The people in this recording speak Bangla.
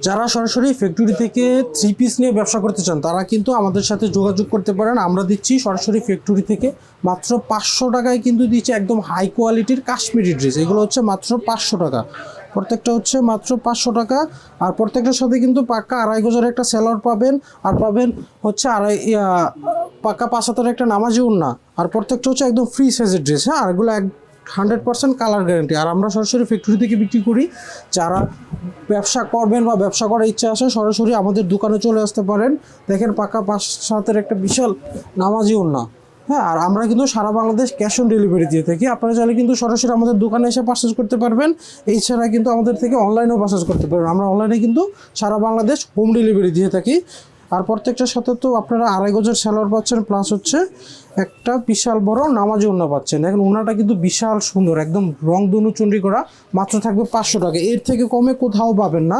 যারা সরাসরি ফ্যাক্টরি থেকে থ্রি পিস নিয়ে ব্যবসা করতে চান তারা কিন্তু আমাদের সাথে যোগাযোগ করতে পারেন। আমরা দিচ্ছি সরাসরি ফ্যাক্টরি থেকে মাত্র 500 টাকায় কিন্তু দিচ্ছি একদম হাই কোয়ালিটির কাশ্মীরি ড্রেস। এগুলো হচ্ছে মাত্র 500 টাকা, প্রত্যেকটা হচ্ছে মাত্র 500 টাকা। আর প্রত্যেকটার সাথে কিন্তু পাক্কা 2.5 গজের একটা সেলর পাবেন, আর পাবেন হচ্ছে পাক্কা 5 হাতের একটা নামাজি ওড়না। আর প্রত্যেকটা হচ্ছে একদম ফ্রি সাইজের ড্রেস। হ্যাঁ, আর এগুলো 100% কালার গ্যারান্টি। আর আমরা সরাসরি ফ্যাক্টরি থেকে বিক্রি করি। যারা ব্যবসা করবেন বা ব্যবসা করার ইচ্ছা আছে সরাসরি আমাদের দোকানে চলে আসতে পারেন। দেখেন পাক্কা 5 হাতের একটা বিশাল নামাজি ওড়না। হ্যাঁ, আর আমরা কিন্তু সারা বাংলাদেশ ক্যাশ অন ডেলিভারি দিয়ে থাকি। আপনারা চাইলে কিন্তু সরাসরি আমাদের দোকানে এসে পারচেজ করতে পারবেন। এছাড়া কিন্তু আমাদের থেকে অনলাইনেও পারচেজ করতে পারবেন। আমরা অনলাইনে কিন্তু সারা বাংলাদেশ হোম ডেলিভারি দিয়ে থাকি। আর প্রত্যেকটার সাথে তো আপনারা 2.5 গজের সেলোয়ার পাচ্ছেন, প্লাস হচ্ছে একটা বিশাল বড় নামাজি ওড়না পাচ্ছেন। এখন ওড়নাটা কিন্তু বিশাল সুন্দর, একদম রং দুনু চুন্ডি করা, মাত্র থাকবে 500 টাকা। এর থেকে কমে কোথাও পাবেন না।